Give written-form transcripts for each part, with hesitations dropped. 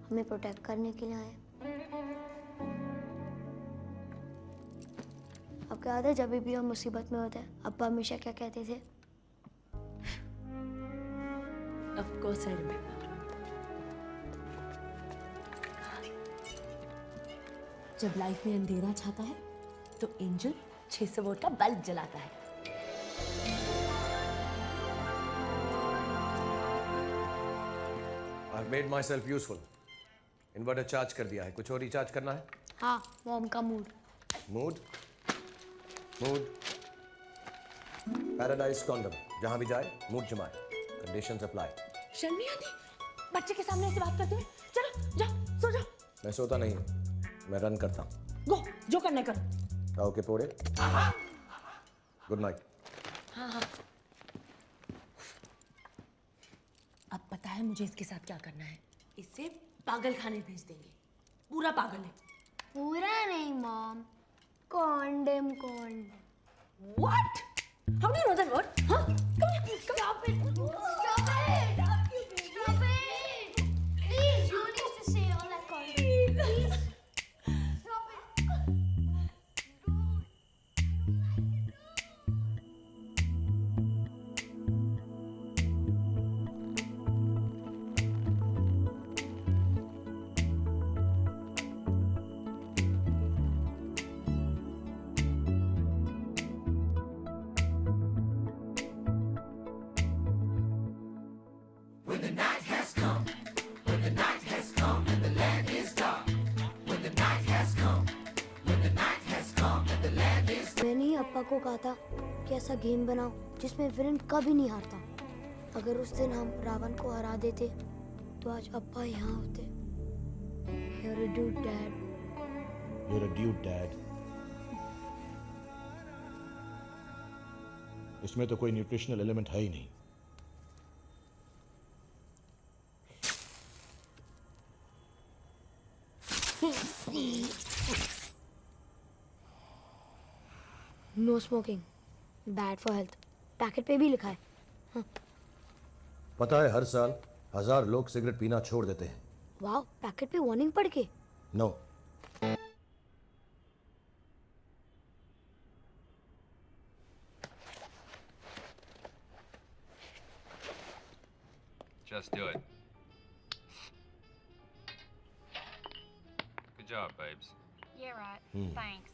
हमें प्रोटेक्ट करने के लिए आए। आपको याद है जब भी हम मुसीबत में होते हैं अब्बा हमेशा क्या कहते थे? Of course I remember. जब लाइफ में अंधेरा छाता है तो एंजल 600 वोट का बल्ब जलाता है। I've made myself useful. Inverter charge कर दिया है, कुछ और रिचार्ज करना है? हाँ, मॉम का मूड। मूड? पैराडाइज कॉन्डम, जहां भी जाए मूड जमाए, कंडीशंस अप्लाई। शर्म नहीं आती बच्चे के सामने ऐसे बात करते हुए? चलो जाओ सो जाओ। मैं सोता नहीं हूँ, मैं रन करता हूँ। गो जो करना करो। ओके पोड़े, गुड नाइट। हाँ हाँ। अब पता है मुझे इसके साथ क्या करना है। इसे पागल खाने भेज देंगे। पूरा पागल है। पूरा नहीं mom, condom. What? How do you know that word? Huh? Come here. Stop it! Please, you need to say all that condom. Please. Stop it. मैंने अप्पा को कहा था कि ऐसा गेम बनाओ जिसमें विलन कभी नहीं हारता। अगर उस दिन हम रावण को हरा देते तो आज अप्पा यहाँ होते। You're a dude, Dad. You're a dude, Dad. इसमें तो कोई न्यूट्रिशनल एलिमेंट है ही नहीं। No smoking, bad for health. Packet पे भी लिखा है। हाँ। पता है हर साल 1000 लोग सिगरेट पीना छोड़ देते हैं। वाह, पैकेट पे वार्निंग पढ़ के? No. Just do it. Good job, babes. Yeah, right. Thanks.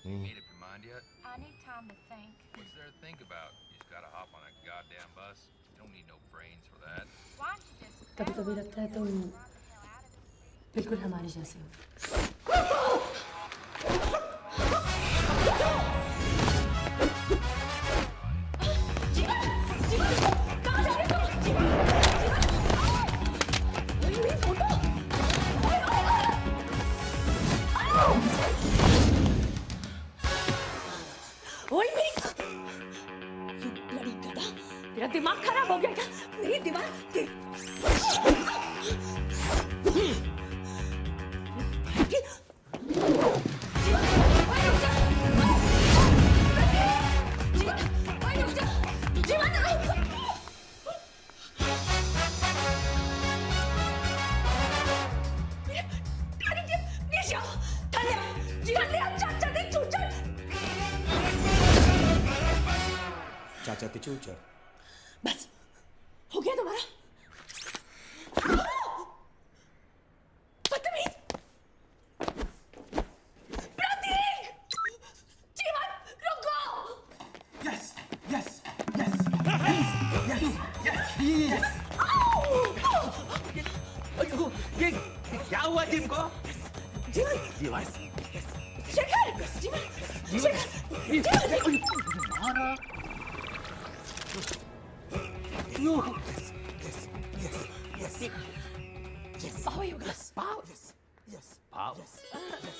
Made up your mind yet? I need time to think. What's there to think about? You just gotta hop on a goddamn bus. You don't need no brains for that. Why don't you just कभी कभी लगता है तुम बिल्कुल हमारे जैसे हो। तेरा दिमाग खराब हो गया क्या? मेरी दीवार चाचा के चूचर। बस हो गया तुम्हारा? बदतमीज! प्रतीक! जीवन रुको! Yes, yes, yes, yes, yes, yes. ये क्या हुआ टीम को? जीवन! जीवन, शेखर! जीवन! शेखर! जीवन! मारा।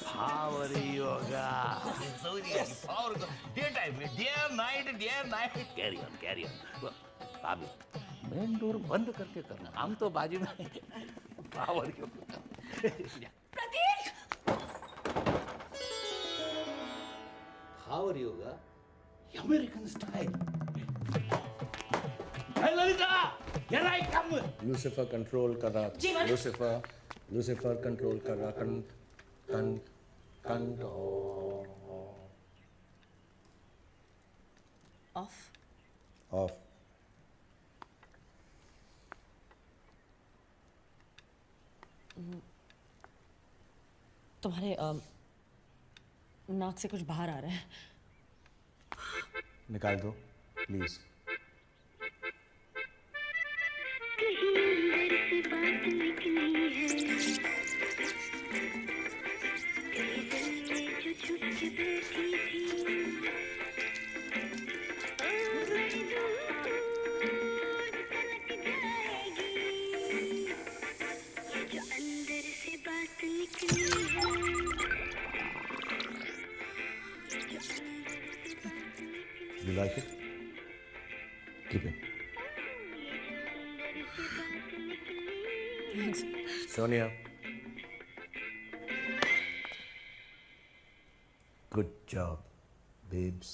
Power yoga. Power yoga. Day and night. Carry on. अभी मेन डोर बंद करके करना। हम तो बाजू में पावर योगा। प्रतीक! Power yoga, American style. है Lalita? Here I come. Lucifer control कर रहा जी, मैडम। लूसिफर कंट्रोल कर रहा कंट्रोल ऑफ। ऑफ। तुम्हारे नाक से कुछ बाहर आ रहा है। निकाल दो please. You like it? Keep it. Thanks. Sonia. Good job, babes.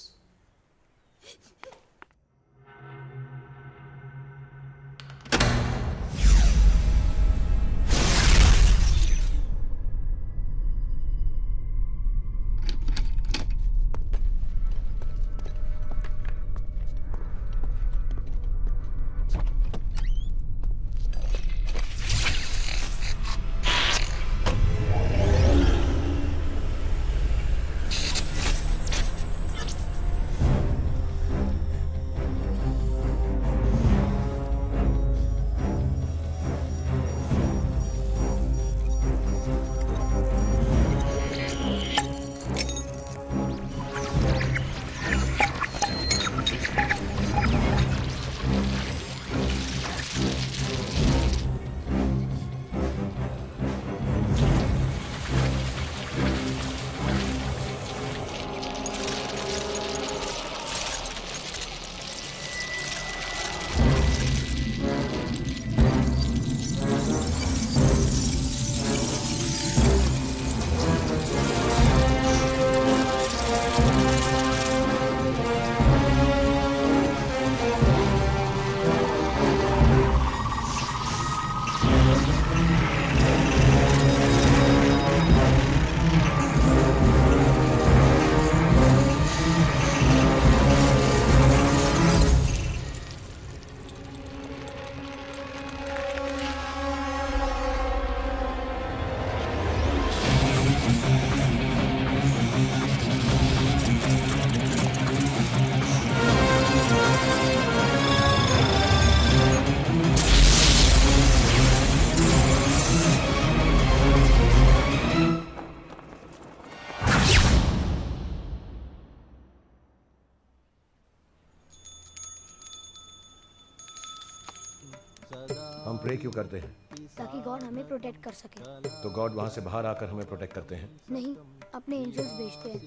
हम प्रे क्यों करते हैं? ताकि गॉड हमें प्रोटेक्ट कर सके। तो गॉड वहां से बाहर आकर हमें प्रोटेक्ट करते हैं? नहीं, अपने एंजल्स भेजते हैं।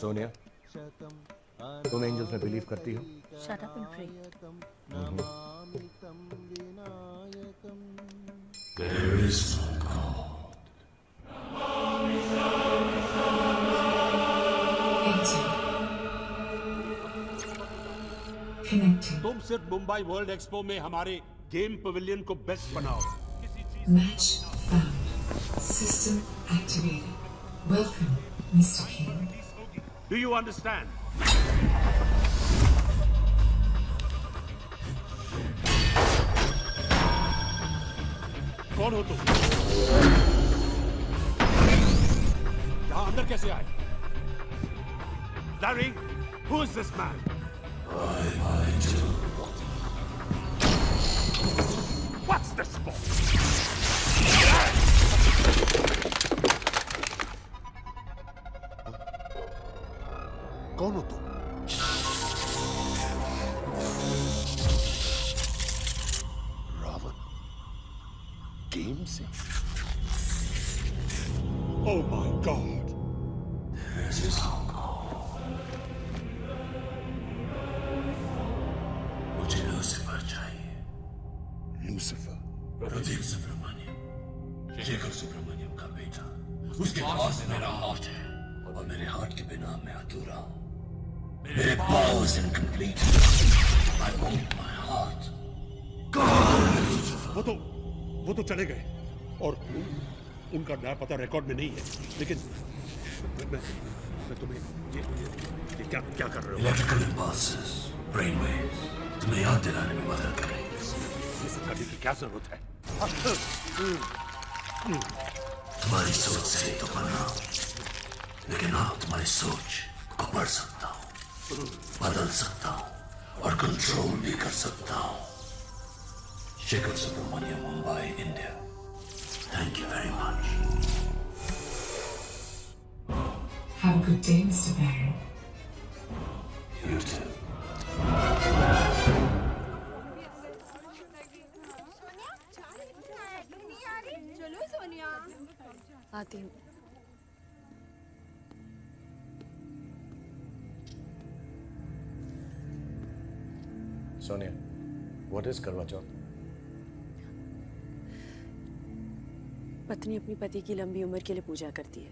सोनिया, तुम एंजल्स में बिलीव करती हो? Shut up and pray. तुम सिर्फ मुंबई वर्ल्ड एक्सपो में हमारे गेम पवेलियन को बेस्ट बनाओ। Match found. System activated. Welcome, Mr. King. Do you understand? कौन हो तुम? यहाँ अंदर कैसे आए? Larry, who is this man? What's this for? कौन हो तुम? रावण गेम से? Oh my God! मुझे लूसीफर चाहिए। लूसीफर? प्रदीप सुब्रमण्यम, शेखर सुब्रमण्यम का बेटा। उसके पास मेरा हार्ट है और मेरे हार्ट के बिना मैं अधूरा हूँ। मेरे powers incomplete. I want my heart. वो तो चले गए और उनका नया पता रिकॉर्ड में नहीं है, लेकिन मैं तुम्हें ये क्या कर रहे हो? इलेक्ट्रिकल इम्पल्सेस, ब्रेन वेव्स तुम्हें याद दिलाने में मदद करेंगे। ये सब करने की क्या जरूरत है? तुम्हारी सोच से तो बन रहा हूं, लेकिन हाँ, तुम्हारी सोच को पढ़ सकता हूं, बदल सकता हूं और कंट्रोल भी कर सकता हूं। Shekhar Subramaniam, Mumbai, India. Thank you very much. Have a good day, Mr. Baron. You too. आती हूँ। सोनिया, what is करवा चौथ? पत्नी अपनी पति की लंबी उम्र के लिए पूजा करती है।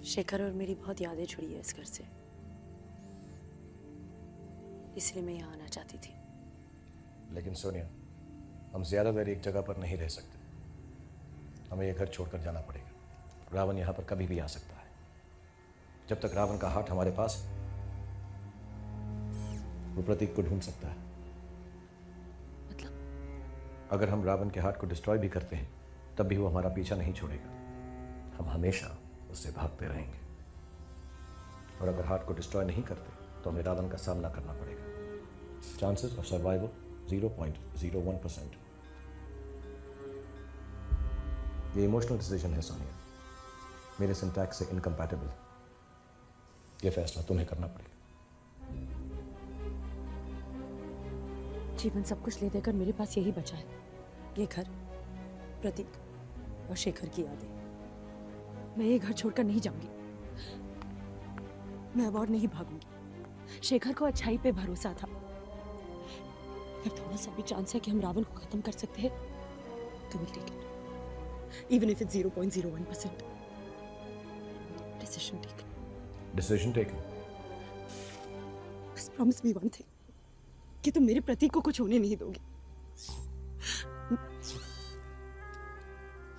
शेखर और मेरी बहुत यादें जुड़ी है इस घर से, इसलिए मैं यहाँ आना चाहती थी। लेकिन सोनिया, हम ज्यादा देर एक जगह पर नहीं रह सकते। हमें यह घर छोड़कर जाना पड़ेगा। रावण यहाँ पर कभी भी आ सकता है। जब तक रावण का हार्ट हमारे पास है, वो प्रतीक को ढूंढ सकता है। मतलब? अगर हम रावण के हार्ट को डिस्ट्रॉय भी करते हैं, तब भी वो हमारा पीछा नहीं छोड़ेगा। हम हमेशा उससे भागते रहेंगे। और अगर हार्ट को डिस्ट्रॉय नहीं करते, तो हमें रावण का सामना करना पड़ेगा। Chances of survival 0.01%। ये इमोशनल डिसीजन है सोनिया, मेरे सिंटैक्स से इनकम्पैटिबल। ये फैसला तुम्हें करना पड़ेगा। जीवन सब कुछ ले देकर मेरे पास यही बचा है, ये घर, प्रतीक और शेखर की यादें। मैं ये घर छोड़कर नहीं जाऊंगी। मैं अब और नहीं भागूंगी। शेखर को अच्छाई पे भरोसा था। अगर थोड़ा सा भी चांस है कि हम रावण को खत्म कर सकते हैं, तो will take it, even if it's 0.01%। Decision taken. Decision taken. बस प्रॉमिस मी वन थिंग, कि तुम मेरे प्रतीक को कुछ होने नहीं दोगे।